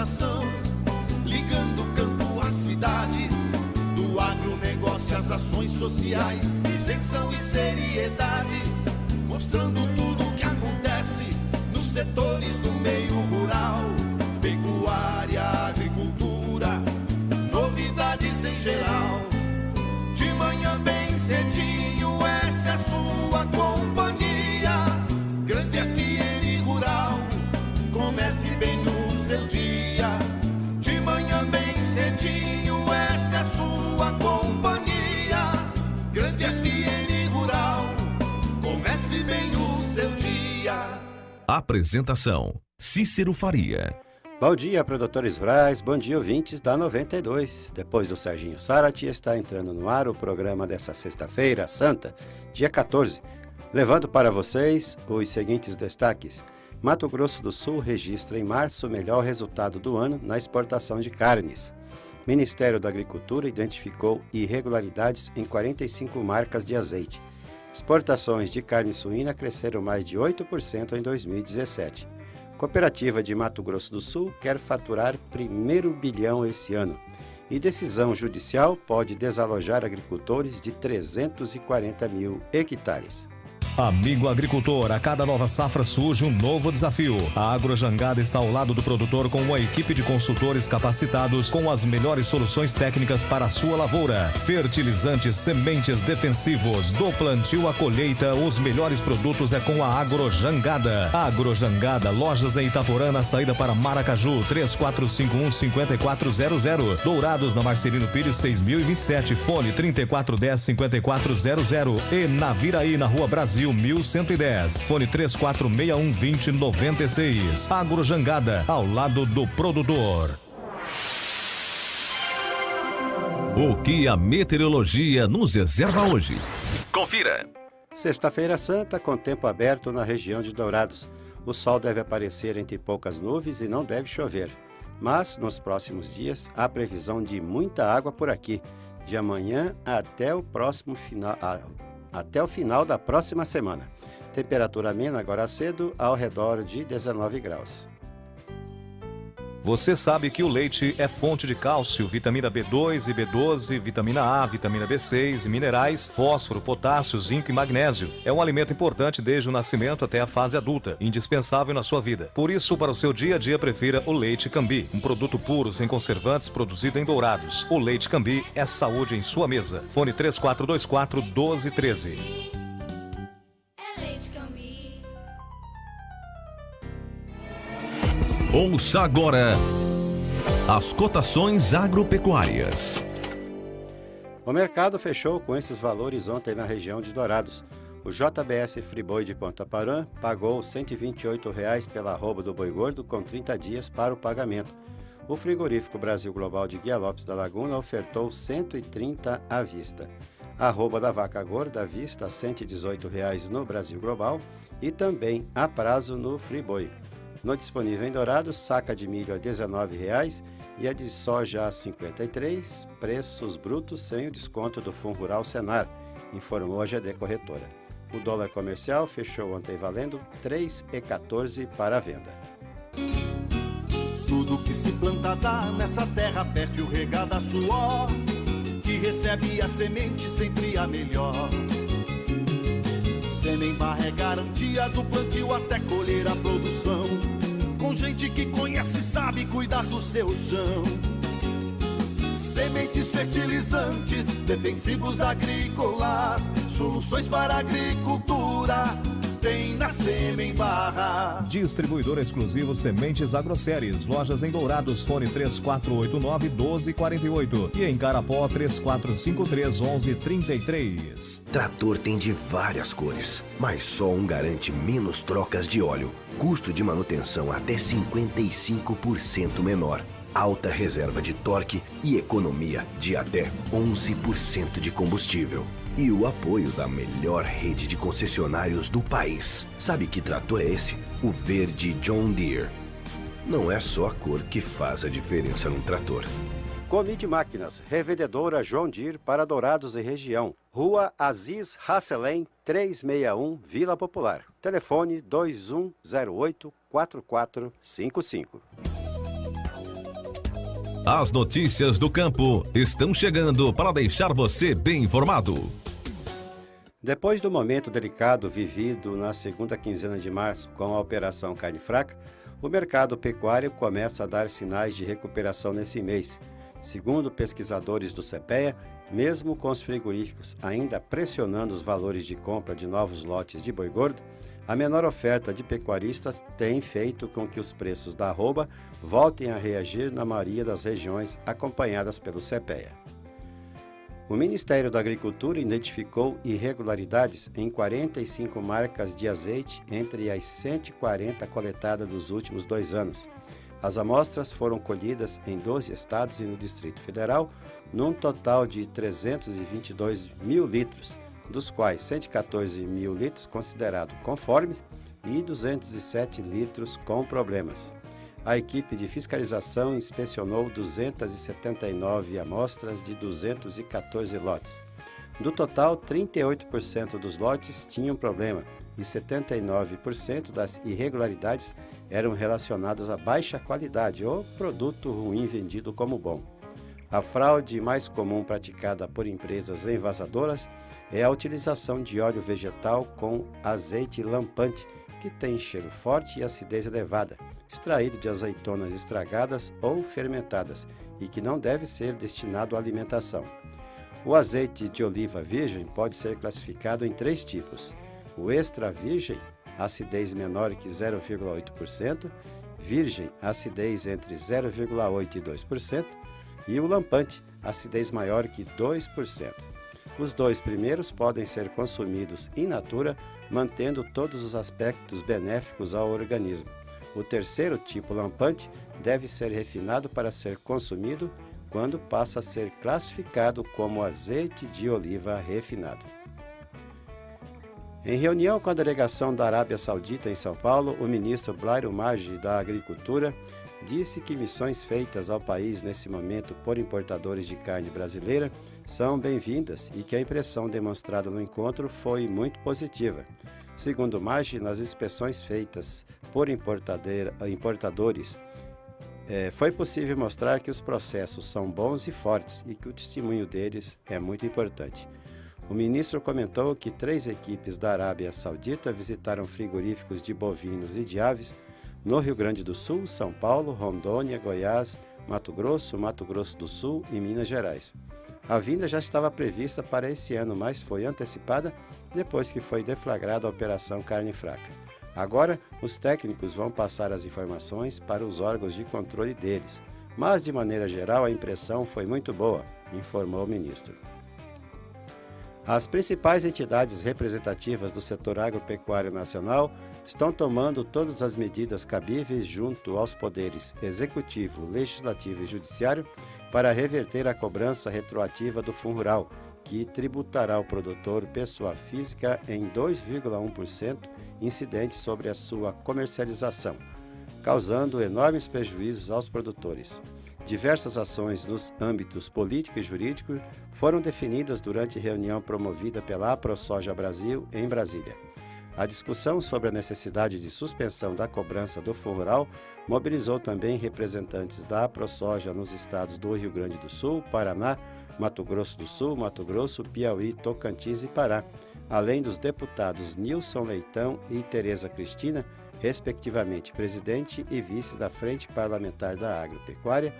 informação, ligando o campo à cidade, do agronegócio às ações sociais, isenção e seriedade, mostrando tudo o que acontece nos setores do meio rural, pecuária, agricultura, novidades em geral. De manhã bem cedinho, essa é a sua companhia, Grande FM Rural, comece bem o seu dia. De manhã bem cedinho, essa é a sua companhia, Grande FM Rural, comece bem o seu dia. Apresentação: Cícero Faria. Bom dia, produtores rurais, bom dia, ouvintes da 92. Depois do Serginho Sarati, está entrando no ar o programa dessa sexta-feira santa, dia 14, levando para vocês os seguintes destaques. Mato Grosso do Sul registra em março o melhor resultado do ano na exportação de carnes. Ministério da Agricultura identificou irregularidades em 45 marcas de azeite. Exportações de carne suína cresceram mais de 8% em 2017. Cooperativa de Mato Grosso do Sul quer faturar primeiro bilhão esse ano. E decisão judicial pode desalojar agricultores de 340 mil hectares. Amigo agricultor, a cada nova safra surge um novo desafio. A Agrojangada está ao lado do produtor com uma equipe de consultores capacitados com as melhores soluções técnicas para a sua lavoura. Fertilizantes, sementes defensivos, do plantio à colheita, os melhores produtos é com a Agrojangada. Agrojangada, lojas em Itaporã, na saída para Maracaju, 3451-5400. Dourados, na Marcelino Pires, 6027, fone 3410-5400. E Naviraí, na Rua Brasil, 1110, fone 3461-2096. Agrojangada, ao lado do produtor. O que a meteorologia nos reserva hoje? Confira. Sexta-feira santa com tempo aberto na região de Dourados. O sol deve aparecer entre poucas nuvens e não deve chover. Mas, nos próximos dias, há previsão de muita água por aqui, de amanhã até o final da próxima semana. Temperatura amena agora cedo, ao redor de 19 graus. Você sabe que o leite é fonte de cálcio, vitamina B2 e B12, vitamina A, vitamina B6 e minerais, fósforo, potássio, zinco e magnésio. É um alimento importante desde o nascimento até a fase adulta, indispensável na sua vida. Por isso, para o seu dia a dia, prefira o Leite Cambi, um produto puro, sem conservantes, produzido em Dourados. O Leite Cambi é saúde em sua mesa. Fone 3424-1213. Ouça agora as cotações agropecuárias. O mercado fechou com esses valores ontem na região de Dourados. O JBS Friboi de Ponta Porã pagou R$ 128,00 pela arroba do boi gordo com 30 dias para o pagamento. O frigorífico Brasil Global de Guia Lopes da Laguna ofertou 130 à vista. A arroba da vaca gorda à vista R$ 118,00 no Brasil Global e também a prazo no Friboi. No disponível em Dourados, saca de milho a R$ 19,00 e a de soja a R$ 53,00, preços brutos sem o desconto do Fundo Rural Senar, informou a GD Corretora. O dólar comercial fechou ontem valendo R$ 3,14 para a venda. Tudo que se planta dá nessa terra fértil regada a suor, que recebe a semente sempre a melhor. Sêmen Barra é garantia do plantio até colher a produção, com gente que conhece e sabe cuidar do seu chão. Sementes, fertilizantes, defensivos agrícolas, soluções para a agricultura, tem na Sêmen Barra. Distribuidor exclusivo Sementes Agroséries, lojas em Dourados, fone 3489-1248 e em Carapó 3453-1133. Trator tem de várias cores, mas só um garante menos trocas de óleo, custo de manutenção até 55% menor, alta reserva de torque e economia de até 11% de combustível. E o apoio da melhor rede de concessionários do país. Sabe que trator é esse? O verde John Deere. Não é só a cor que faz a diferença num trator. Comid Máquinas, revendedora John Deere para Dourados e região. Rua Aziz Hasselem, 361, Vila Popular. Telefone 2108-4455. As notícias do campo estão chegando para deixar você bem informado. Depois do momento delicado vivido na segunda quinzena de março com a Operação Carne Fraca, o mercado pecuário começa a dar sinais de recuperação nesse mês. Segundo pesquisadores do CPEA, mesmo com os frigoríficos ainda pressionando os valores de compra de novos lotes de boi gordo, a menor oferta de pecuaristas tem feito com que os preços da arroba voltem a reagir na maioria das regiões acompanhadas pelo CPEA. O Ministério da Agricultura identificou irregularidades em 45 marcas de azeite entre as 140 coletadas nos últimos 2 anos. As amostras foram colhidas em 12 estados e no Distrito Federal, num total de 322 mil litros, dos quais 114 mil litros considerados conformes e 207 litros com problemas. A equipe de fiscalização inspecionou 279 amostras de 214 lotes. Do total, 38% dos lotes tinham problema e 79% das irregularidades eram relacionadas a baixa qualidade ou produto ruim vendido como bom. A fraude mais comum praticada por empresas envasadoras é a utilização de óleo vegetal com azeite lampante, que tem cheiro forte e acidez elevada, extraído de azeitonas estragadas ou fermentadas e que não deve ser destinado à alimentação. O azeite de oliva virgem pode ser classificado em 3 tipos: o extra virgem, acidez menor que 0,8%, virgem, acidez entre 0,8% e 2%, e o lampante, acidez maior que 2%. Os 2 primeiros podem ser consumidos in natura, mantendo todos os aspectos benéficos ao organismo. O terceiro tipo lampante deve ser refinado para ser consumido quando passa a ser classificado como azeite de oliva refinado. Em reunião com a delegação da Arábia Saudita em São Paulo, o ministro Blairo Maggi da Agricultura disse que missões feitas ao país nesse momento por importadores de carne brasileira são bem-vindas e que a impressão demonstrada no encontro foi muito positiva. Segundo Maggi, nas inspeções feitas por importadores, foi possível mostrar que os processos são bons e fortes e que o testemunho deles é muito importante. O ministro comentou que 3 equipes da Arábia Saudita visitaram frigoríficos de bovinos e de aves no Rio Grande do Sul, São Paulo, Rondônia, Goiás, Mato Grosso do Sul e Minas Gerais. A vinda já estava prevista para esse ano, mas foi antecipada depois que foi deflagrada a Operação Carne Fraca. Agora, os técnicos vão passar as informações para os órgãos de controle deles, mas de maneira geral a impressão foi muito boa, informou o ministro. As principais entidades representativas do setor agropecuário nacional estão tomando todas as medidas cabíveis junto aos poderes executivo, legislativo e judiciário para reverter a cobrança retroativa do Fundo Rural, que tributará o produtor pessoa física em 2,1% incidente sobre a sua comercialização, causando enormes prejuízos aos produtores. Diversas ações nos âmbitos político e jurídico foram definidas durante reunião promovida pela AproSoja Brasil em Brasília. A discussão sobre a necessidade de suspensão da cobrança do Fundo Rural mobilizou também representantes da AproSoja nos estados do Rio Grande do Sul, Paraná, Mato Grosso do Sul, Mato Grosso, Piauí, Tocantins e Pará, além dos deputados Nilson Leitão e Tereza Cristina, respectivamente presidente e vice da Frente Parlamentar da Agropecuária,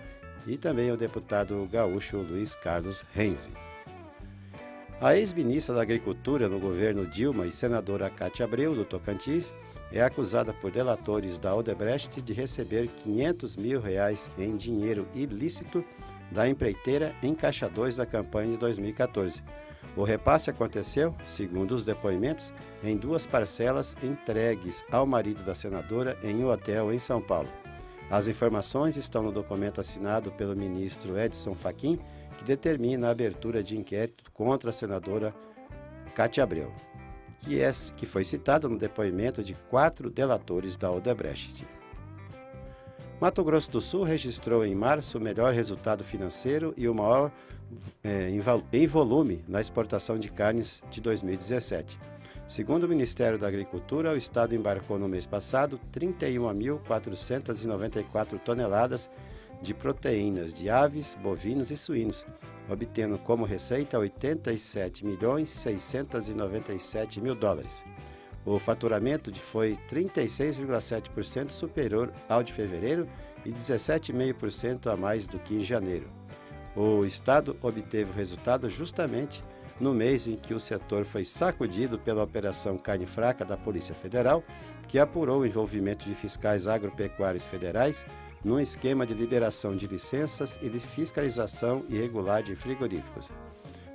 e também o deputado gaúcho Luiz Carlos Renzi. A ex-ministra da Agricultura no governo Dilma e senadora Cátia Abreu, do Tocantins, é acusada por delatores da Odebrecht de receber R$500 mil em dinheiro ilícito da empreiteira em Caixa 2 da campanha de 2014. O repasse aconteceu, segundo os depoimentos, em 2 parcelas entregues ao marido da senadora em um hotel em São Paulo. As informações estão no documento assinado pelo ministro Edson Fachin, que determina a abertura de inquérito contra a senadora Cátia Abreu, que foi citado no depoimento de 4 delatores da Odebrecht. Mato Grosso do Sul registrou em março o melhor resultado financeiro e o maior em volume na exportação de carnes de 2017. Segundo o Ministério da Agricultura, o estado embarcou no mês passado 31.494 toneladas de proteínas de aves, bovinos e suínos, obtendo como receita 87.697.000 dólares. O faturamento foi 36,7% superior ao de fevereiro e 17,5% a mais do que em janeiro. O Estado obteve o resultado justamente no mês em que o setor foi sacudido pela Operação Carne Fraca da Polícia Federal, que apurou o envolvimento de fiscais agropecuários federais num esquema de liberação de licenças e de fiscalização irregular de frigoríficos.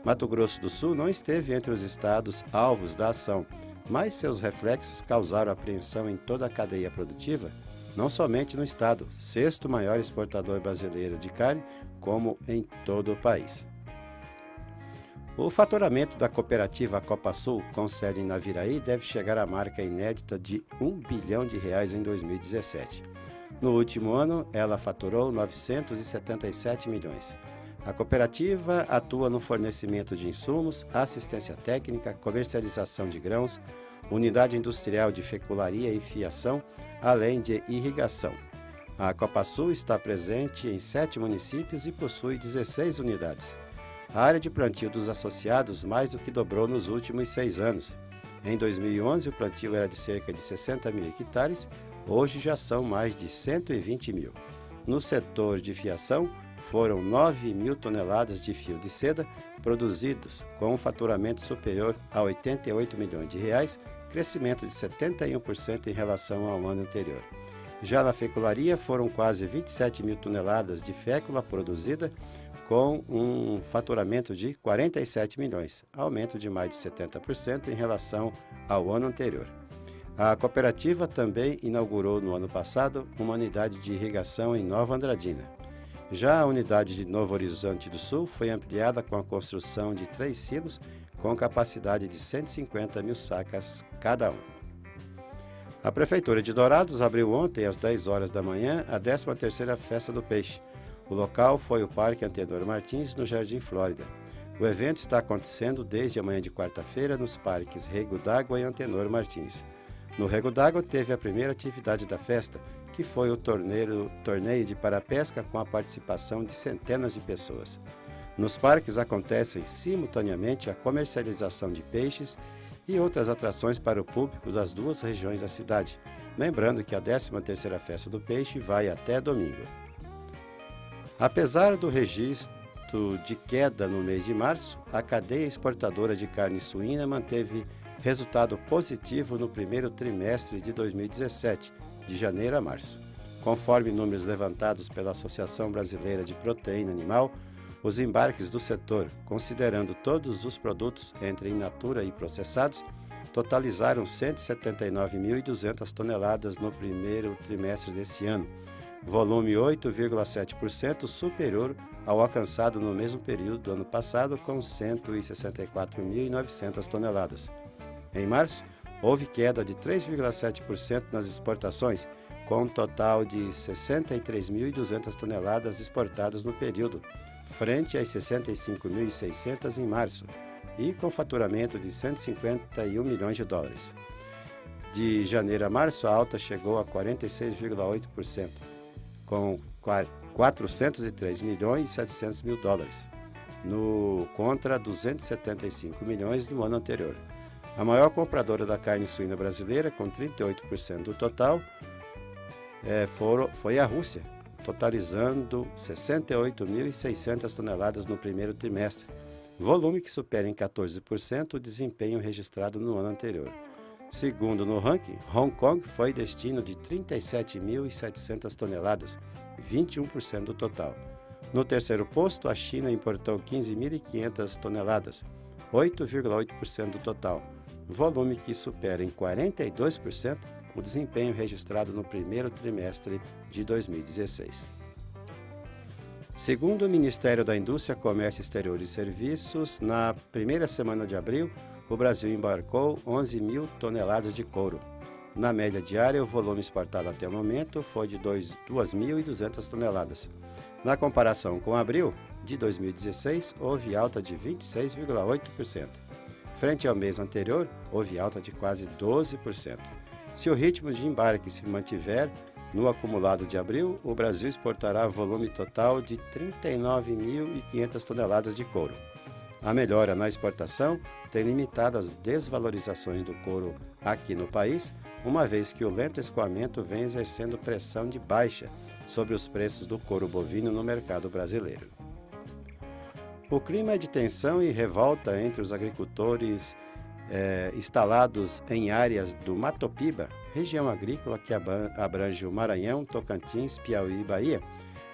Mato Grosso do Sul não esteve entre os estados alvos da ação, mas seus reflexos causaram apreensão em toda a cadeia produtiva, não somente no estado, sexto maior exportador brasileiro de carne, como em todo o país. O faturamento da cooperativa Copa Sul, com sede em Naviraí, deve chegar à marca inédita de R$1 bilhão em 2017. No último ano, ela faturou 977 milhões. A cooperativa atua no fornecimento de insumos, assistência técnica, comercialização de grãos, unidade industrial de fecularia e fiação, além de irrigação. A Copa Sul está presente em 7 municípios e possui 16 unidades. A área de plantio dos associados mais do que dobrou nos últimos 6 anos. Em 2011, o plantio era de cerca de 60 mil hectares, hoje já são mais de 120 mil. No setor de fiação, foram 9 mil toneladas de fio de seda produzidos, com um faturamento superior a 88 milhões de reais, crescimento de 71% em relação ao ano anterior. Já na fecularia, foram quase 27 mil toneladas de fécula produzida, com um faturamento de 47 milhões, aumento de mais de 70% em relação ao ano anterior. A cooperativa também inaugurou no ano passado uma unidade de irrigação em Nova Andradina. Já a unidade de Novo Horizonte do Sul foi ampliada com a construção de 3 silos com capacidade de 150 mil sacas cada um. A Prefeitura de Dourados abriu ontem às 10 horas da manhã a 13ª Festa do Peixe. O local foi o Parque Antenor Martins, no Jardim Flórida. O evento está acontecendo desde a manhã de quarta-feira nos parques Rego d'Água e Antenor Martins. No Rego d'Água teve a primeira atividade da festa, que foi o torneio de parapesca com a participação de centenas de pessoas. Nos parques acontecem simultaneamente a comercialização de peixes e outras atrações para o público das 2 regiões da cidade. Lembrando que a 13ª Festa do Peixe vai até domingo. Apesar do registro de queda no mês de março, a cadeia exportadora de carne suína manteve resultado positivo no primeiro trimestre de 2017, de janeiro a março. Conforme números levantados pela Associação Brasileira de Proteína Animal, os embarques do setor, considerando todos os produtos entre in natura e processados, totalizaram 179.200 toneladas no primeiro trimestre desse ano, volume 8,7% superior ao alcançado no mesmo período do ano passado, com 164.900 toneladas. Em março, houve queda de 3,7% nas exportações, com um total de 63.200 toneladas exportadas no período, frente às 65.600 em março, e com faturamento de 151 milhões de dólares. De janeiro a março, a alta chegou a 46,8%, com 403 milhões e 700 mil dólares, contra 275 milhões no ano anterior. A maior compradora da carne suína brasileira, com 38% do total, foi a Rússia, totalizando 68.600 toneladas no primeiro trimestre, volume que supera em 14% o desempenho registrado no ano anterior. Segundo no ranking, Hong Kong foi destino de 37.700 toneladas, 21% do total. No terceiro posto, a China importou 15.500 toneladas, 8,8% do total, volume que supera em 42% o desempenho registrado no primeiro trimestre de 2016. Segundo o Ministério da Indústria, Comércio Exterior e Serviços, na primeira semana de abril, o Brasil embarcou 11 mil toneladas de couro. Na média diária, o volume exportado até o momento foi de 2.200 toneladas. Na comparação com abril de 2016, houve alta de 26,8%. Frente ao mês anterior, houve alta de quase 12%. Se o ritmo de embarque se mantiver, No acumulado de abril, o Brasil exportará volume total de 39.500 toneladas de couro. A melhora na exportação tem limitado as desvalorizações do couro aqui no país, uma vez que o lento escoamento vem exercendo pressão de baixa sobre os preços do couro bovino no mercado brasileiro. O clima é de tensão e revolta entre os agricultores instalados em áreas do Matopiba, região agrícola que abrange o Maranhão, Tocantins, Piauí e Bahia,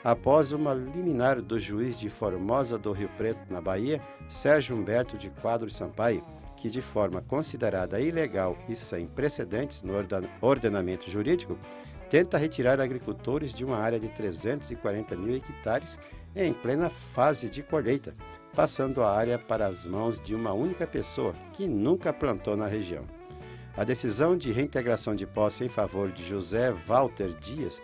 após uma liminar do juiz de Formosa do Rio Preto, na Bahia, Sérgio Humberto de Quadros Sampaio, que de forma considerada ilegal e sem precedentes no ordenamento jurídico, tenta retirar agricultores de uma área de 340 mil hectares em plena fase de colheita, passando a área para as mãos de uma única pessoa que nunca plantou na região. A decisão de reintegração de posse em favor de José Walter Dias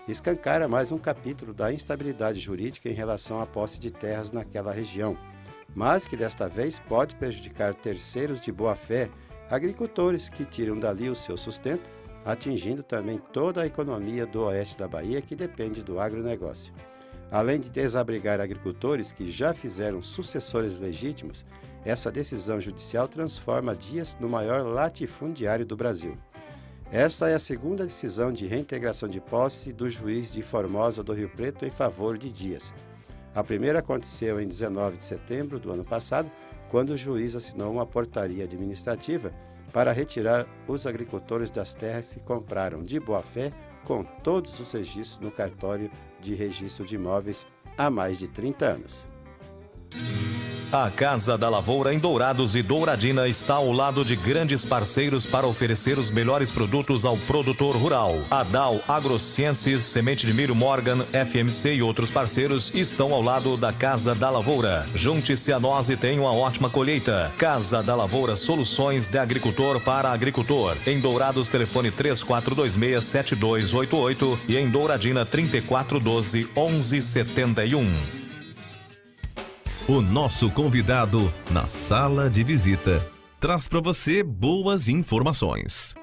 escancara mais um capítulo da instabilidade jurídica em relação à posse de terras naquela região, mas que desta vez pode prejudicar terceiros de boa-fé, agricultores que tiram dali o seu sustento, atingindo também toda a economia do oeste da Bahia que depende do agronegócio. Além de desabrigar agricultores que já fizeram sucessores legítimos, essa decisão judicial transforma Dias no maior latifundiário do Brasil. Essa é a segunda decisão de reintegração de posse do juiz de Formosa do Rio Preto em favor de Dias. A primeira aconteceu em 19 de setembro do ano passado, quando o juiz assinou uma portaria administrativa para retirar os agricultores das terras que compraram de boa-fé com todos os registros no cartório de registro de imóveis há mais de 30 anos. A Casa da Lavoura em Dourados e Douradina está ao lado de grandes parceiros para oferecer os melhores produtos ao produtor rural. A Dow AgroCiências, Semente de Milho Morgan, FMC e outros parceiros estão ao lado da Casa da Lavoura. Junte-se a nós e tenha uma ótima colheita. Casa da Lavoura, soluções de agricultor para agricultor. Em Dourados, telefone 3426-7288 e em Douradina 3412-1171. O nosso convidado na sala de visita traz para você boas informações.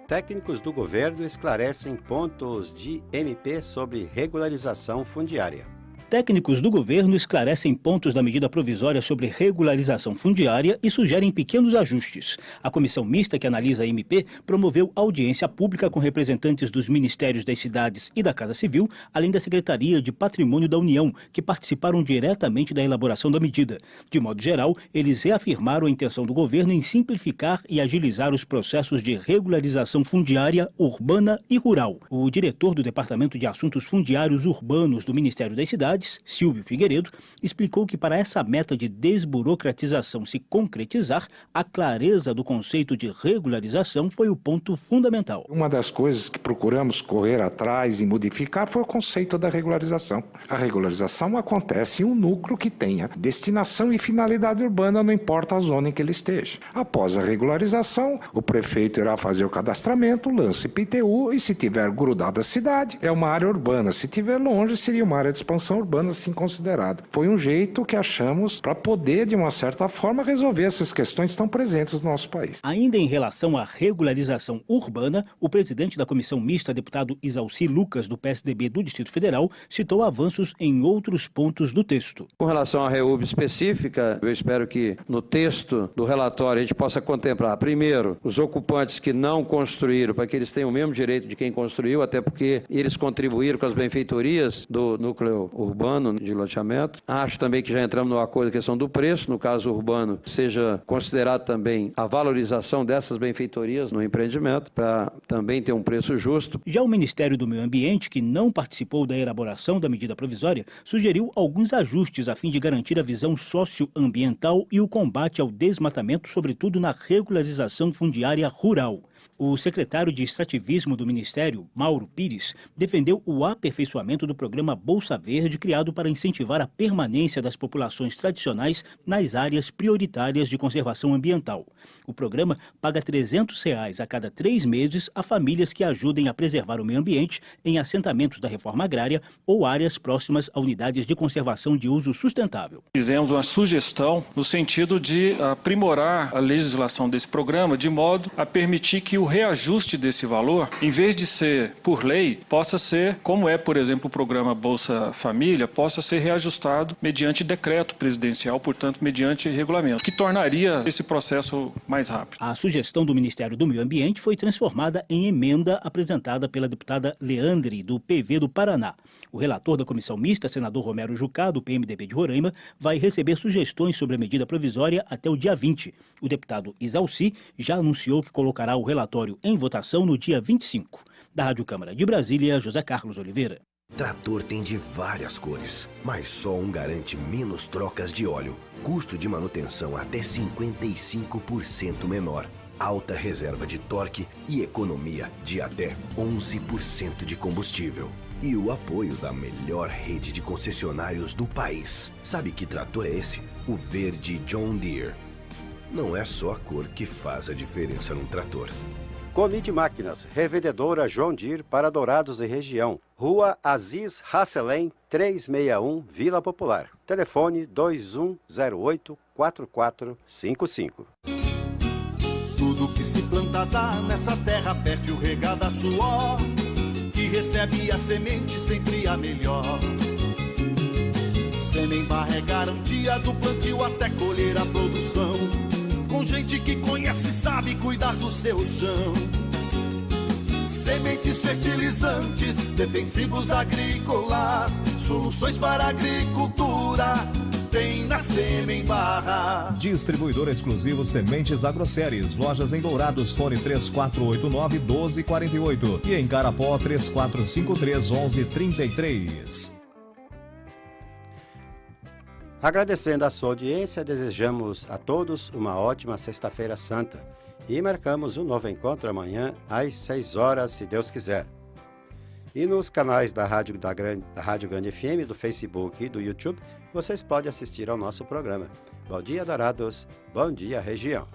Técnicos do governo esclarecem pontos de MP sobre regularização fundiária. Técnicos do governo esclarecem pontos da medida provisória sobre regularização fundiária e sugerem pequenos ajustes. A comissão mista que analisa a MP promoveu audiência pública com representantes dos Ministérios das Cidades e da Casa Civil, além da Secretaria de Patrimônio da União, que participaram diretamente da elaboração da medida. De modo geral, eles reafirmaram a intenção do governo em simplificar e agilizar os processos de regularização fundiária urbana e rural. O diretor do Departamento de Assuntos Fundiários Urbanos do Ministério das Cidades, Silvio Figueiredo, explicou que para essa meta de desburocratização se concretizar, a clareza do conceito de regularização foi o ponto fundamental. Uma das coisas que procuramos correr atrás e modificar foi o conceito da regularização. A regularização acontece em um núcleo que tenha destinação e finalidade urbana, não importa a zona em que ele esteja. Após a regularização, o prefeito irá fazer o cadastramento, lança o IPTU e, se tiver grudado a cidade, é uma área urbana. Se tiver longe, seria uma área de expansão urbana assim considerada. Foi um jeito que achamos para poder, de uma certa forma, resolver essas questões que estão presentes no nosso país. Ainda em relação à regularização urbana, o presidente da comissão mista, deputado Isalci Lucas, do PSDB do Distrito Federal, citou avanços em outros pontos do texto. Com relação à REUB específica, eu espero que no texto do relatório a gente possa contemplar, primeiro, os ocupantes que não construíram, para que eles tenham o mesmo direito de quem construiu, até porque eles contribuíram com as benfeitorias do núcleo urbano de loteamento. Acho também que já entramos no acordo da questão do preço, no caso urbano, seja considerado também a valorização dessas benfeitorias no empreendimento, para também ter um preço justo. Já o Ministério do Meio Ambiente, que não participou da elaboração da medida provisória, sugeriu alguns ajustes a fim de garantir a visão socioambiental e o combate ao desmatamento, sobretudo na regularização fundiária rural. O secretário de Extrativismo do Ministério, Mauro Pires, defendeu o aperfeiçoamento do programa Bolsa Verde, criado para incentivar a permanência das populações tradicionais nas áreas prioritárias de conservação ambiental. O programa paga R$ 300 a cada 3 meses a famílias que ajudem a preservar o meio ambiente em assentamentos da reforma agrária ou áreas próximas a unidades de conservação de uso sustentável. Fizemos uma sugestão no sentido de aprimorar a legislação desse programa, de modo a permitir que que o reajuste desse valor, em vez de ser por lei, possa ser, como é, por exemplo, o programa Bolsa Família, possa ser reajustado mediante decreto presidencial, portanto, mediante regulamento, que tornaria esse processo mais rápido. A sugestão do Ministério do Meio Ambiente foi transformada em emenda apresentada pela deputada Leandre, do PV do Paraná. O relator da comissão mista, senador Romero Jucá, do PMDB de Roraima, vai receber sugestões sobre a medida provisória até o dia 20. O deputado Isalci já anunciou que colocará o relatório em votação no dia 25. Da Rádio Câmara de Brasília, José Carlos Oliveira. Trator tem de várias cores, mas só um garante menos trocas de óleo, custo de manutenção até 55% menor, alta reserva de torque e economia de até 11% de combustível. E o apoio da melhor rede de concessionários do país. Sabe que trator é esse? O verde John Deere. Não é só a cor que faz a diferença num trator. Conid Máquinas, revendedora John Deere para Dourados e região. Rua Aziz Hasselem, 361, Vila Popular. Telefone 2108-4455. Tudo que se planta dá nessa terra fértil regada a suor, que recebe a semente sempre a melhor. Semembarra é garantia do plantio até colher a produção, com gente que conhece e sabe cuidar do seu chão. Sementes fertilizantes, defensivos agrícolas, soluções para a agricultura, tem na Semembarra. Distribuidor exclusivo Sementes Agroceres. Lojas em Dourados, fone 3489-1248 e em Carapó 3453-1133. Agradecendo a sua audiência, desejamos a todos uma ótima Sexta-feira Santa e marcamos um novo encontro amanhã às 6 horas, se Deus quiser. E nos canais da Rádio Grande FM, do Facebook e do YouTube, vocês podem assistir ao nosso programa. Bom dia, Dourados. Bom dia, região.